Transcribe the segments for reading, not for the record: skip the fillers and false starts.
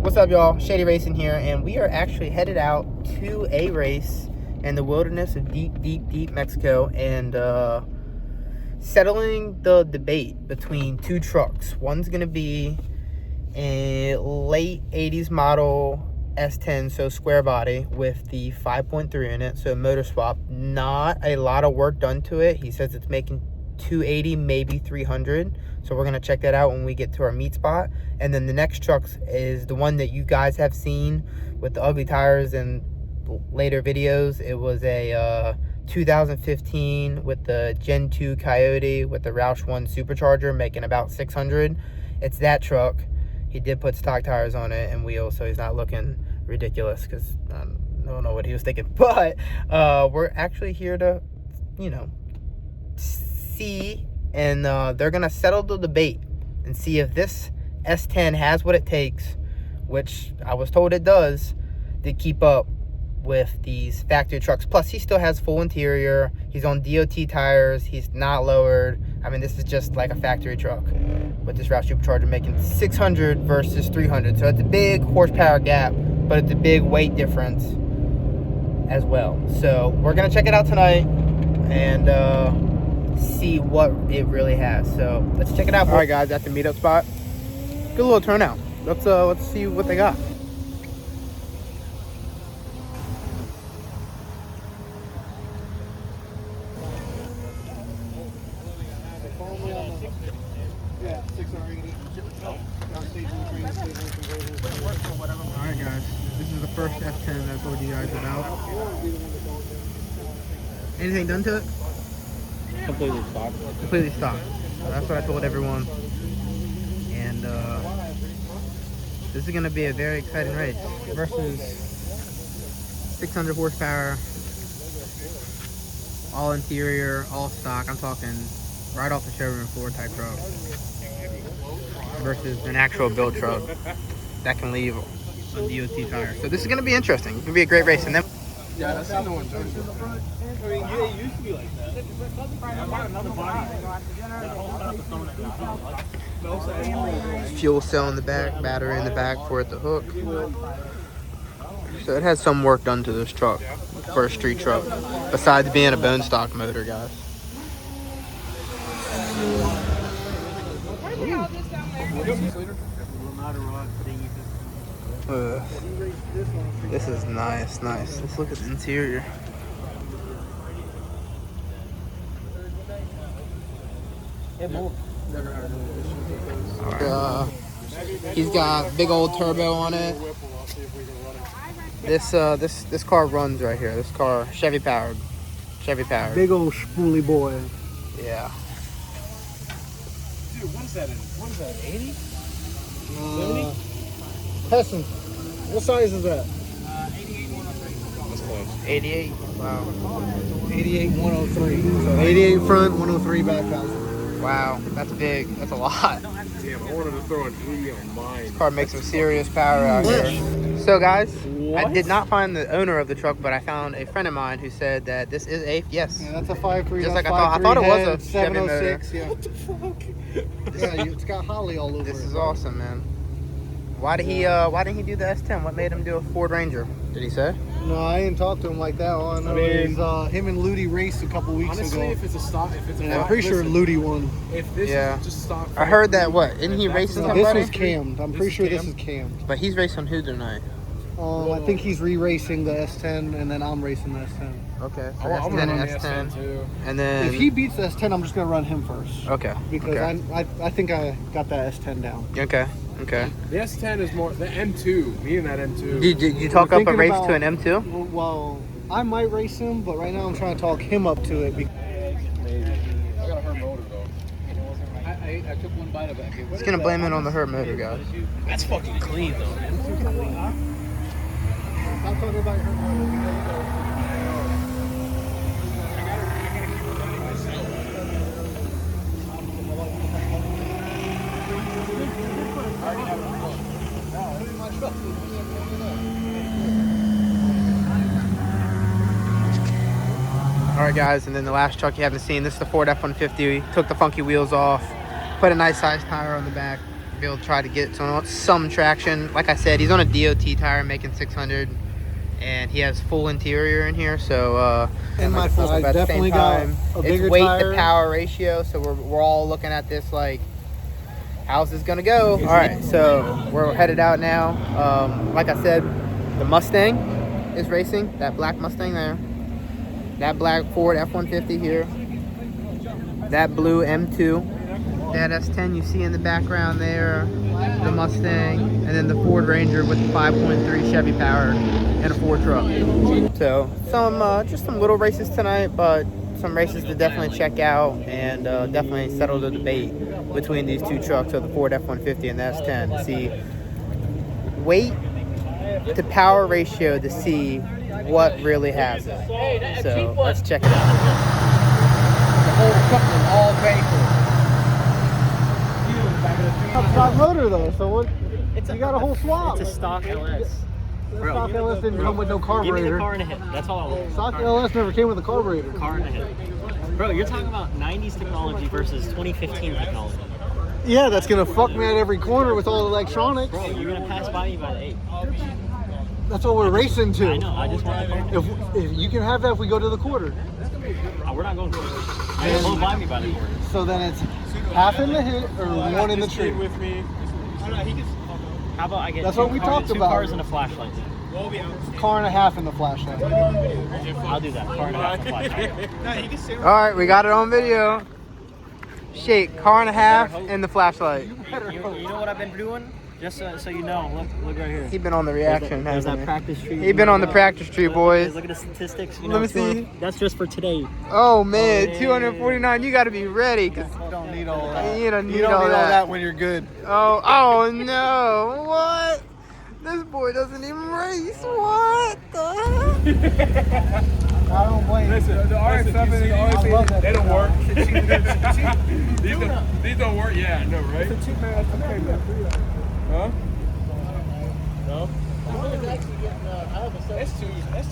What's up, y'all? Shady Racing here, and we are actually headed out to a race in the wilderness of deep Mexico, and settling the debate between two trucks. One's gonna be a late 80s model S10, so square body with the 5.3 in it, so motor swap. Not a lot of work done to it. He says it's making 280, maybe 300. So we're gonna check that out when we get to our meet spot. And then the next truck is the one that you guys have seen with the ugly tires in later videos. It was a 2015 with the Gen 2 Coyote with the Roush 1 supercharger making about 600. It's that truck. He did put stock tires on it and wheels, so he's not looking ridiculous, because I don't know what he was thinking. But we're actually here to, see, and they're gonna settle the debate and see if this S10 has what it takes, which I was told it does, to keep up with these factory trucks. Plus, he still has full interior. He's on DOT tires. He's not lowered. I mean, this is just like a factory truck with this Roush supercharger making 600 versus 300. So it's a big horsepower gap, but it's a big weight difference as well. So we're gonna check it out tonight and see what it really has. So let's check it out. All right, guys, at the meetup spot. Good little turnout. Let's see what they got. Alright, guys, this is the first S10 that I told you guys about. Anything done to it? Completely stock. Completely stock. So that's what I told everyone. And this is going to be a very exciting race. Versus 600 horsepower, all interior, all stock. I'm talking right off the showroom floor type truck. Versus an actual build truck that can leave a DOT tire. So this is going to be interesting. It's going to be a great race. And then Yeah, that's the one. I mean, yeah, it used to be like that. fuel cell in the back, battery in the back for it to hook. So it has some work done to this truck for a street truck, besides being a bone stock motor, guys. This is nice. Let's look at the interior. He's got big old turbo on it. This car runs right here. This car, Chevy powered. Big old spoolie boy. Yeah. Dude, what is that in? What is that, 80? 70? Hessen. What size is that? 88 103. That's close. 88. Wow. 88 103. So 88 front, 103 back housing. Wow. That's big. That's a lot. Damn, I wanted to throw an 80 on mine. This car makes some serious power out here. So, guys, I did not find the owner of the truck, but I found a friend of mine who said that this is a yes. Yeah, that's a 5.3. Just like I thought. I thought it was a Chevy motor. 706. Yeah. What the fuck? Yeah, it's got Holly all over it. This is awesome, man. Why didn't he do the S10? What made him do a Ford Ranger? Did he say? No, I didn't talk to him like that. All I know is him and Ludi raced a couple weeks Honestly, ago. if it's a stock, if it's a I'm pretty sure Ludi won. If this is just stock, I heard that. What? Isn't he racing No, somebody? this was cammed. I'm pretty sure this is cammed. But he's racing who tonight? I think he's re-racing the S10, and then I'm racing the S10. Okay. So I'm S10 gonna and run the S10. S10 too. And then If he beats the S10, I'm just gonna run him first. Okay. Because I think I got that S10 down. Okay. The S10 is more the M2. Me and that M2. Did you talk up a thinking race about- to an M2? Well, I might race him, but right now I'm trying to talk him up to it. I got a hard motor though. I took one bite of it. He's gonna blame it on the hurt motor, guys. That's fucking clean though. I'm talking about her. Alright, guys, and then the last truck you haven't seen, this is the Ford F-150. We took the funky wheels off, put a nice size tire on the back, be able to try to get some traction. Like I said, he's on a DOT tire making 600, and he has full interior in here. So And my full, I but at the definitely same time, got a bigger it's weight tire. to power ratio. So we're all looking at this like, how's this gonna go? All right, so we're headed out now. Like I said, the Mustang is racing. That black Mustang there. That black Ford F-150 here. That blue M2. That S10 you see in the background there. The Mustang. And then the Ford Ranger with the 5.3 Chevy power and a Ford truck. So just some little races tonight, but some races to definitely check out and definitely settle the debate between these two trucks, so the Ford F-150 and the S10. To see weight to power ratio to see what really has it. So let's check it out. The whole equipment all ready for it. Stock motor though, so what? You got a whole swap. It's a stock LS. The stock LS didn't come with no Give me the carburetor. car and a hit. That's all I want. Stock LS never came with a carburetor. Car and a hit. Bro, you're talking about 90s technology versus 2015 technology. Yeah, that's gonna fuck me at every corner with all the electronics. Bro, you're gonna pass by me by the 8. That's what we're racing to. I know, I just want the car. If you can have that, if we go to the quarter. We're not going to it. Blow by me by the quarter. So then it's half in the hit or one in the tree. with me. How about I get That's two what we cars, talked two about. cars and a flashlight? Car and a half in the flashlight. I'll do that. Car and a half and a flashlight. All right, we got it on video. Shake, car and a half, and the flashlight. You know what I've been doing? Just so you know, look right here. He been on the reaction, There's hasn't that he? practice tree. He been on the practice tree, boys. Look at the statistics. Let me see. That's just for today. Oh man, 249. You got to be ready, cause You don't need all that. you don't need, You don't all need that. all that when you're good. Oh no! What? This boy doesn't even race. What the heck? I don't blame you. Listen, the RX-7 I love that they don't work. car. These don't work. Yeah, I know, right? It's a cheap man. Huh? No. S2's a mess,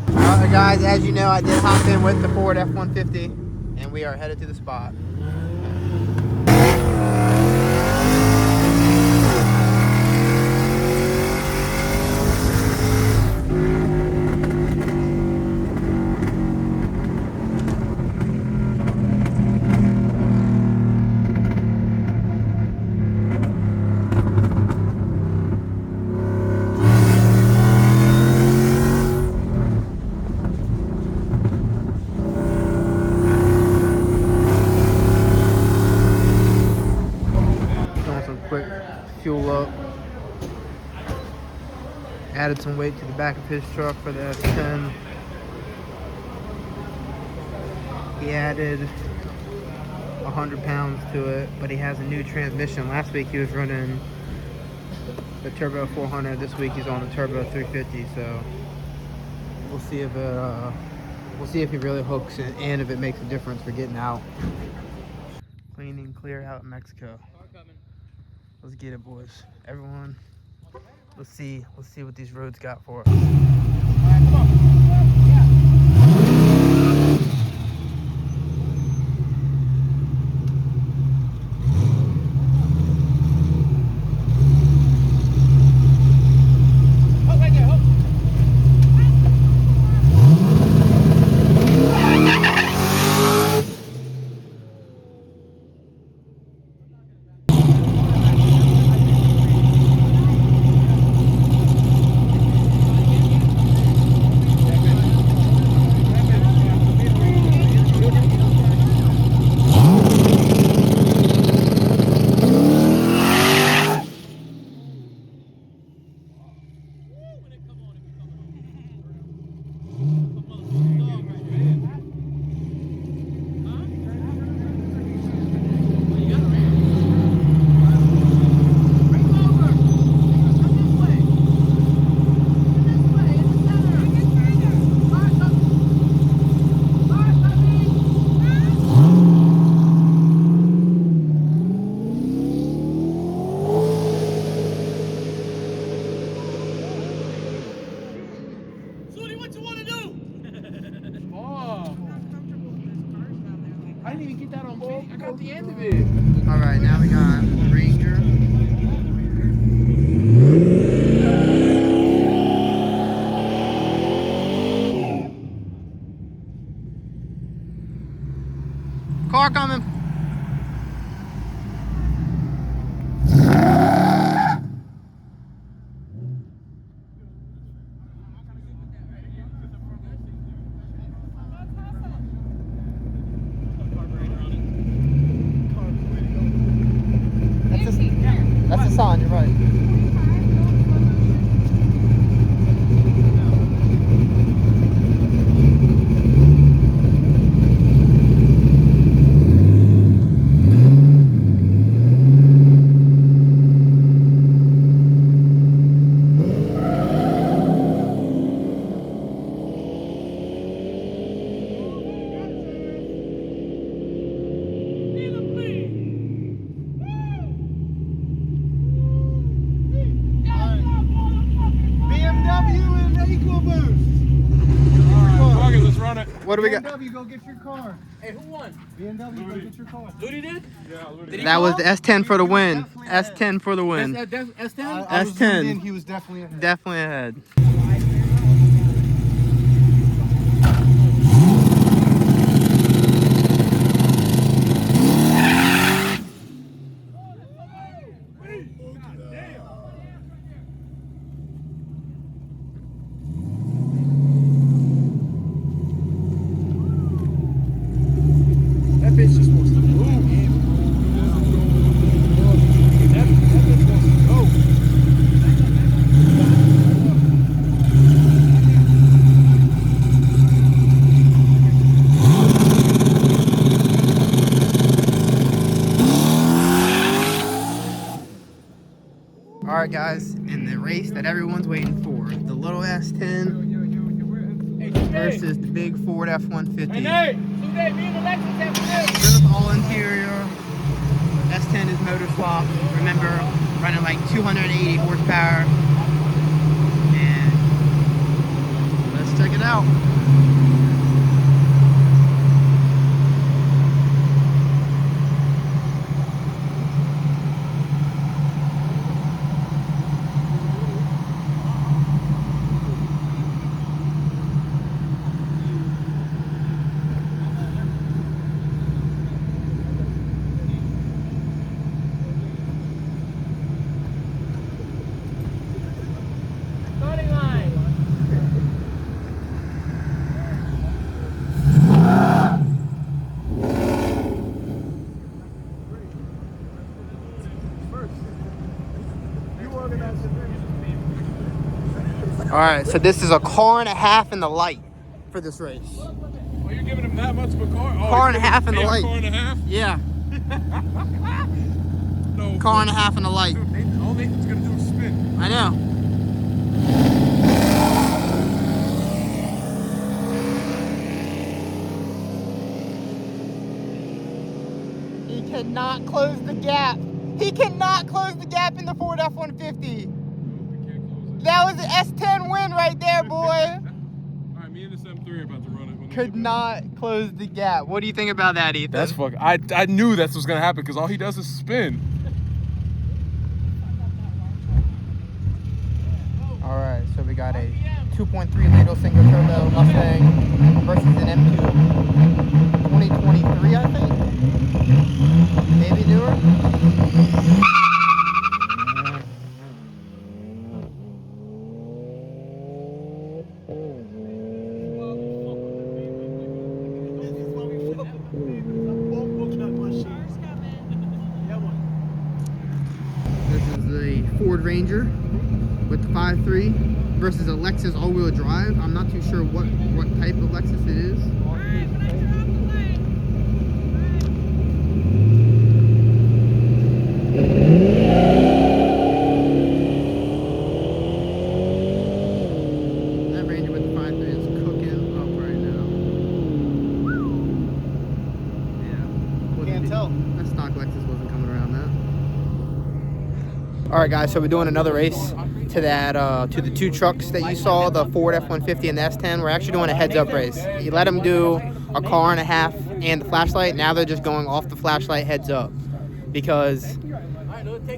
Alright guys, as you know, I did hop in with the Ford F-150, and we are headed to the spot. Doing some quick fuel up. Added some weight to the back of his truck for the S10. He added 100 pounds to it, but he has a new transmission. Last week he was running the Turbo 400. This week he's on the Turbo 350. So we'll see if he really hooks it and if it makes a difference for getting out. Cleaning clear out in Mexico. Let's get it, boys. Everyone, let's see what these roads got for us. I didn't even get that on video. I got the end of it. All right, now we got Ranger. Car coming. That's the sign, you're right. BMW and EcoBoost. Fuck it, let's run it. What do we got? BMW, go get your car. Hey, who won? BMW, go get your car. Ludi did? Yeah, Ludi did. That was the S10 for the win. Definitely ahead. S10 for the win. S10? I was S10. zoomed in, he was definitely ahead. Definitely ahead. That bitch just wants to move. That bitch wants to go. All right, guys, in the race that everyone's waiting for, the little S10 versus the big Ford F-150. Hey, Nate! Today, me and Alexis have to This is all interior. S10 is motor swap. Remember, running like 280 horsepower. And let's check it out. starting line. All right, so this is a car and a half in the light for this race. Oh, you're giving him that much of a car? Oh, Car and a you're half in the giving light. Car and a half? Yeah, No. car and a half in the light. Dude, Nathan, all Nathan's gonna do is spin. I know. He cannot close the gap. He cannot close the gap in the Ford F-150. We can't close it. That was an S10 win right there, boy. Alright, me and this M3 are about to run it. When they Could get not close the gap. What do you think about that, Ethan? That's fuck. I knew that's what's gonna happen because all he does is spin. All right, so we got a 2.3 liter single turbo Mustang versus an M2 2023, I think. Maybe newer. This is the Ford Ranger with the 5.3 versus a Lexus all-wheel drive. I'm not too sure what type of Lexus it is. That Ranger with the 5.3 is cooking up right now. Yeah. Can't tell. That stock Lexus wasn't coming around that. All right, guys. So we're doing another race to that to the two trucks that you saw, the Ford F-150 and the S10. We're actually doing a heads-up race. You let them do a car and a half and the flashlight. Now they're just going off the flashlight heads up because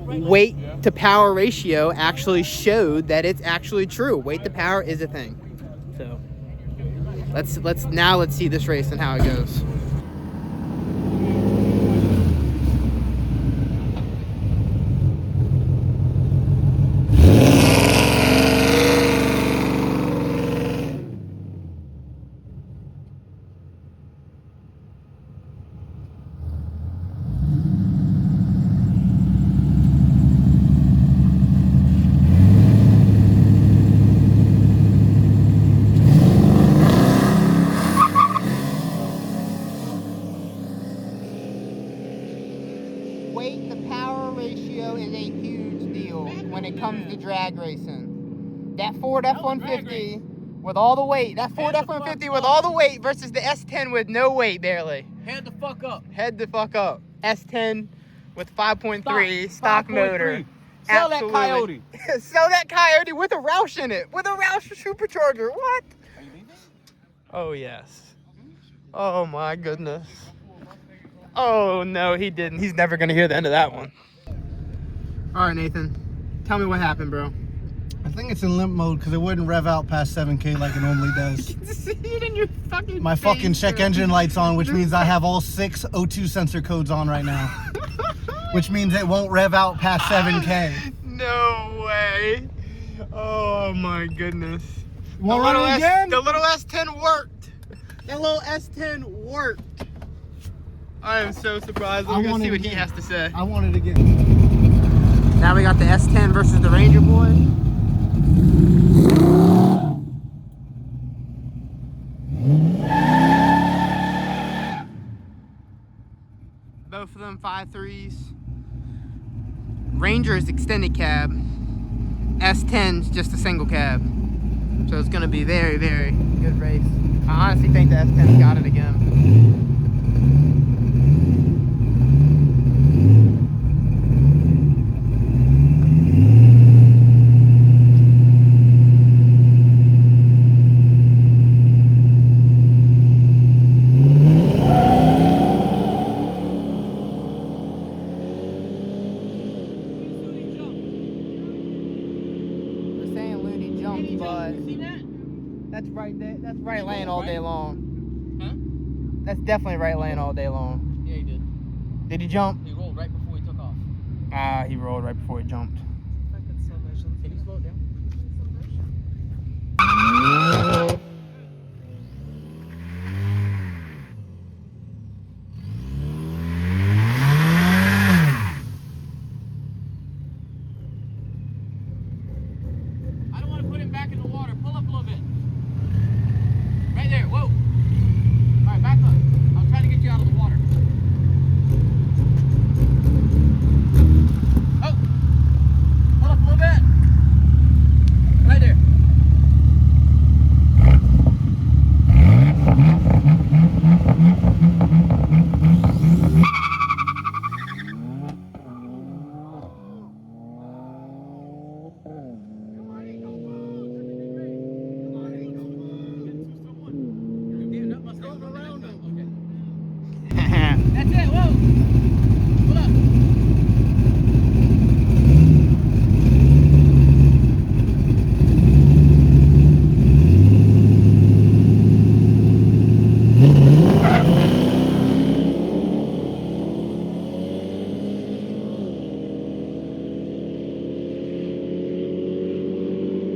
weight to power ratio actually showed that it's actually true. Weight to power is a thing. So let's see this race and how it goes. Weight to power ratio is a huge deal when it comes to drag racing. That Ford F-150 with all the weight, that Ford F-150 with all the weight versus the S10 with no weight barely. Head the fuck up. Head the fuck up. S10 with 5.3 stock motor. Sell Absolutely. that Coyote. Sell that Coyote with a Roush in it. With a Roush supercharger. What? Oh, yes. Oh, my goodness. Oh, no, he didn't. He's never going to hear the end of that one. All right, Nathan. Tell me what happened, bro. I think it's in limp mode because it wouldn't rev out past 7K like it normally does. See it in your fucking My fucking face, check bro. engine light's on, which means I have all 6 O2 sensor codes on right now. Which means it won't rev out past 7K. No way. Oh, my goodness. Want to run it again? The little S10 worked. That little S10 worked. I am so surprised. I Let me go want see it what he again. has to say. I want it again. Now we got the S10 versus the Ranger Boy. Both of them 5.3s. Ranger is extended cab. S10's just a single cab. So it's gonna be very, very good race. I honestly think the S10's got it again. They're saying Looney jumped, but that's right there. That's right lane all day long. Huh? That's definitely right lane all day long. Yeah, he did. Did he jump? He rolled right before he took off. Ah, he rolled right before he jumped. Can you slow it down? I don't want to put him back in the water. Pull up a little bit. Right there. Whoa. All right, back up. I was trying to get you out of the water. Oh. Pull up a little bit. Right there. That's it. Whoa. Pull up.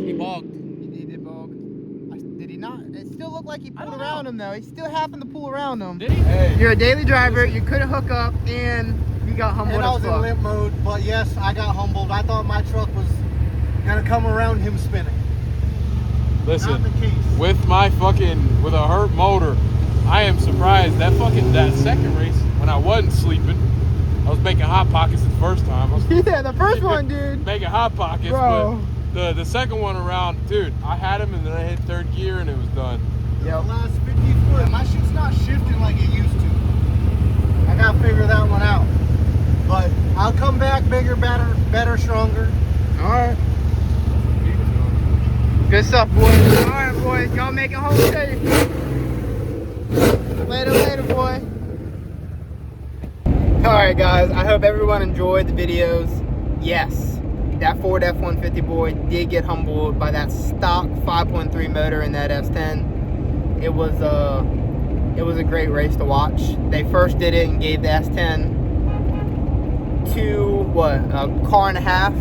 He bogged. He did bog. Did he not? It still looked like he I pulled don't around know. him though. He still happened to pull around him. Did he? Hey. You're a daily driver. You couldn't hook up, and you got humbled And I as was in fuck. limp mode, but yes, I got humbled. I thought my truck was gonna come around him spinning. Not Listen, the case. with a hurt motor, I am surprised that second race when I wasn't sleeping, I was making hot pockets the first time. I was Yeah, the first one, dude. making hot pockets, Bro. but the second one around, dude, I had him and then I hit third gear and it was done. The last 50 foot, my shit's not shifting like it used to. I gotta figure that one out. But I'll come back bigger, better, stronger. All right. Good stuff, boys. All right, boys. Y'all make it home safe. Later, boy. Alright guys, I hope everyone enjoyed the videos. Yes, that Ford F-150 boy did get humbled by that stock 5.3 motor in that S10. It was a great race to watch. They first did it and gave the S10 to a car and a half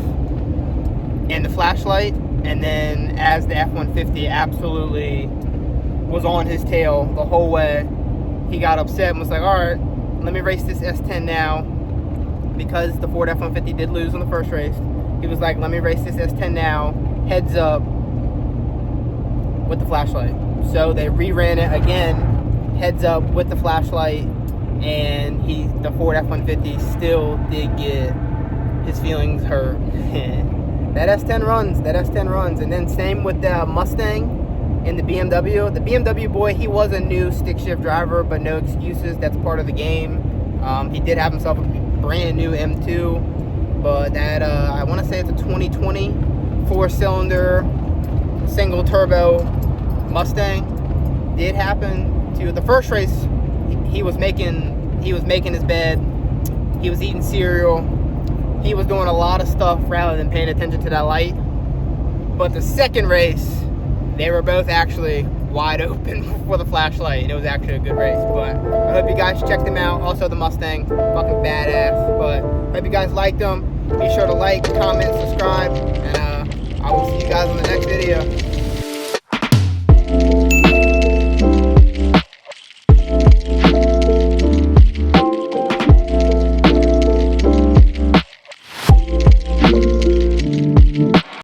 and the flashlight, and then as the F-150 absolutely was on his tail the whole way, he got upset and was like, alright, let me race this S10 now, because the Ford F-150 did lose on the first race. He was like, let me race this S10 now, heads up, with the flashlight. So they reran it again, heads up with the flashlight, and the Ford F-150 still did get his feelings hurt. That S10 runs, and then same with the Mustang and the BMW. The BMW boy, he was a new stick shift driver, but no excuses, that's part of the game. He did have himself a brand new M2, but that, I want to say it's a 2020 4-cylinder single turbo Mustang. Did happen to the first race. He was making his bed. He was eating cereal. He was doing a lot of stuff rather than paying attention to that light. But the second race, they were both actually wide open for the flashlight. It was actually a good race. But I hope you guys checked them out. Also the Mustang, fucking badass. But I hope you guys liked them. Be sure to like, comment, subscribe, and I will see you guys in the next video.